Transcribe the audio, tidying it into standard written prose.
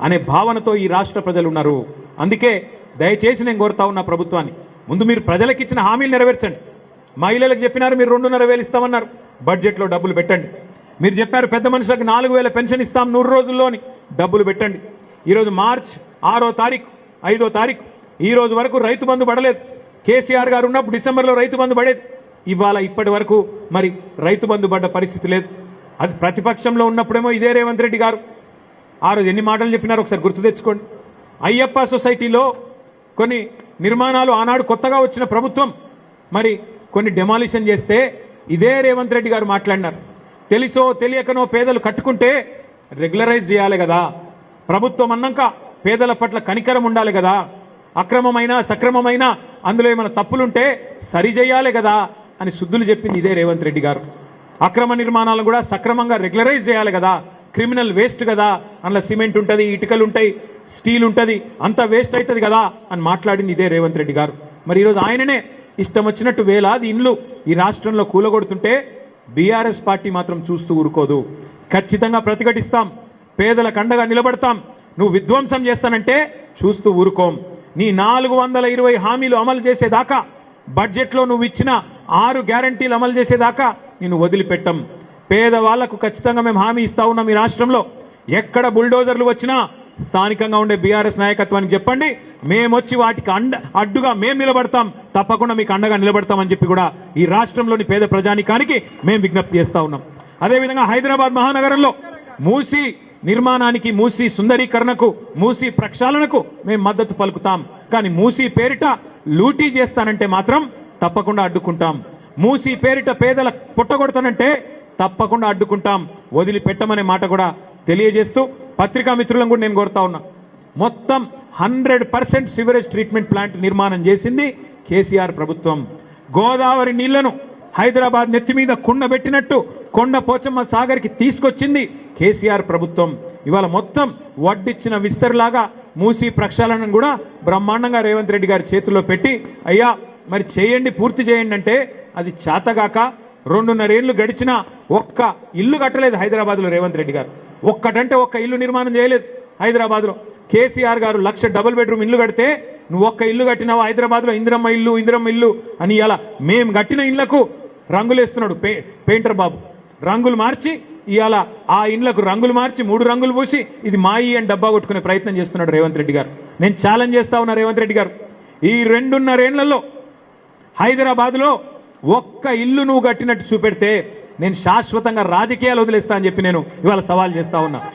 అనే భావనతో ఈ రాష్ట్ర ప్రజలు ఉన్నారు. అందుకే దయచేసి నేను కోరుతా ఉన్న ప్రభుత్వాన్ని, ముందు మీరు ప్రజలకు ఇచ్చిన హామీలు నెరవేర్చండి. మహిళలకు చెప్పినారు మీరు 2,500 ఇస్తామన్నారు, బడ్జెట్లో డబ్బులు పెట్టండి. మీరు చెప్పారు పెద్ద మనుషులకు 4,000 పెన్షన్ ఇస్తాం 100 రోజుల్లోని, డబ్బులు పెట్టండి. ఈరోజు మార్చ్ 6వ తారీఖు 5వ తారీఖు ఈ రోజు వరకు రైతు బంధు పడలేదు. కేసీఆర్ గారు ఉన్నప్పుడు డిసెంబర్లో రైతు బంధు పడేది. ఇవాళ ఇప్పటి వరకు మరి రైతు బంధు పడ్డ పరిస్థితి లేదు. అది ప్రతిపక్షంలో ఉన్నప్పుడేమో ఇదే రేవంత్ రెడ్డి గారు ఆ రోజు ఎన్ని మాటలు చెప్పినారో ఒకసారి గుర్తు తెచ్చుకోండి. అయ్యప్ప సొసైటీలో కొన్ని నిర్మాణాలు ఆనాడు కొత్తగా వచ్చిన ప్రభుత్వం మరి కొన్ని డెమాలిషన్ చేస్తే ఇదే రేవంత్ రెడ్డి గారు మాట్లాడినారు. తెలిసో తెలియకనో పేదలు కట్టుకుంటే రెగ్యులరైజ్ చేయాలి కదా, ప్రభుత్వం అన్నాక పేదల పట్ల కనికరం ఉండాలి కదా, అక్రమమైన సక్రమమైన అందులో ఏమైనా తప్పులుంటే సరిచేయాలి కదా అని శుద్ధులు చెప్పింది ఇదే రేవంత్ రెడ్డి గారు. అక్రమ నిర్మాణాలను కూడా సక్రమంగా రెగ్యులరైజ్ చేయాలి కదా, క్రిమినల్ వేస్ట్ కదా, అందులో సిమెంట్ ఉంటుంది, ఇటుకలు ఉంటాయి, స్టీల్ ఉంటుంది, అంత వేస్ట్ అవుతుంది కదా అని మాట్లాడింది ఇదే రేవంత్ రెడ్డి గారు. మరి ఈరోజు ఆయననే ఇష్టం వచ్చినట్టు వేలాది ఇండ్లు ఈ రాష్ట్రంలో కూలగొడుతుంటే బీఆర్ఎస్ పార్టీ మాత్రం చూస్తూ ఊరుకోదు. ఖచ్చితంగా ప్రతిఘటిస్తాం, పేదలకు అండగా నిలబడతాం. నువ్వు విధ్వంసం చేస్తానంటే చూస్తూ ఊరుకోం. నీ 420 హామీలు అమలు చేసేదాకా, బడ్జెట్లో నువ్వు ఇచ్చిన 6 గ్యారంటీలు అమలు చేసేదాకా నిన్ను వదిలిపెట్టం. పేదవాళ్లకు ఖచ్చితంగా మేము హామీ ఇస్తా ఉన్నాం. ఈ రాష్ట్రంలో ఎక్కడ బుల్డోజర్లు వచ్చినా స్థానికంగా ఉండే బీఆర్ఎస్ నాయకత్వానికి చెప్పండి, మేమొచ్చి వాటికి అడ్డుగా మేము నిలబడతాం, తప్పకుండా మీకు అండగా నిలబడతామని చెప్పి కూడా ఈ రాష్ట్రంలోని పేద ప్రజానికానికి మేము విజ్ఞప్తి చేస్తా ఉన్నాం. అదేవిధంగా హైదరాబాద్ మహానగరంలో మూసీ నిర్మాణానికి, మూసీ సుందరీకరణకు, మూసీ ప్రక్షాళనకు మేము మద్దతు పలుకుతాం. కానీ మూసీ పేరిట లూటీ చేస్తానంటే మాత్రం తప్పకుండా అడ్డుకుంటాం. మూసీ పేరిట పేదల పుట్టగొడతానంటే తప్పకుండా అడ్డుకుంటాం, వదిలిపెట్టమనే మాట కూడా తెలియజేస్తూ పత్రికా మిత్రులను కూడా నేను కోరుతా ఉన్నా. మొత్తం 100% సివరేజ్ ట్రీట్మెంట్ ప్లాంట్ నిర్మాణం చేసింది కేసీఆర్ ప్రభుత్వం. గోదావరి నీళ్లను హైదరాబాద్ నెత్తి మీద కుండబెట్టినట్టు కొండ పోచమ్మ సాగర్కి తీసుకొచ్చింది కేసీఆర్ ప్రభుత్వం. ఇవాళ మొత్తం వడ్డిచ్చిన విస్తరులాగా మూసీ ప్రక్షాళనను కూడా బ్రహ్మాండంగా రేవంత్ రెడ్డి గారి చేతుల్లో పెట్టి, అయ్యా మరి చేయండి, పూర్తి చేయండి అంటే అది చేతగాక 2.5 ఏళ్లు గడిచినా ఒక్క ఇల్లు కట్టలేదు హైదరాబాద్లో రేవంత్ రెడ్డి గారు. ఒక్కటంటే ఒక్క ఇల్లు నిర్మాణం చేయలేదు హైదరాబాద్లో. కేసీఆర్ గారు 1,00,000 డబుల్ బెడ్రూమ్ ఇల్లు కడితే నువ్వు ఒక్క ఇల్లు కట్టినావు హైదరాబాద్లో, ఇందిరమ్మ ఇల్లు అని. ఇలా మేము కట్టిన ఇళ్లకు రంగులు వేస్తున్నాడు పెయింటర్ బాబు. రంగులు మార్చి ఇవాళ ఆ ఇండ్లకు రంగులు మార్చి 3 రంగులు పూసి ఇది మాయి అని డబ్బా కొట్టుకునే ప్రయత్నం చేస్తున్నాడు రేవంత్ రెడ్డి గారు. నేను ఛాలెంజ్ చేస్తా ఉన్నా రేవంత్ రెడ్డి గారు, ఈ 2.5 ఏళ్లలో హైదరాబాద్లో ఒక్క ఇల్లు నువ్వు కట్టినట్టు చూపెడితే నేను శాశ్వతంగా రాజకీయాలు వదిలేస్తా అని చెప్పి నేను ఇవాళ సవాల్ చేస్తా ఉన్నా.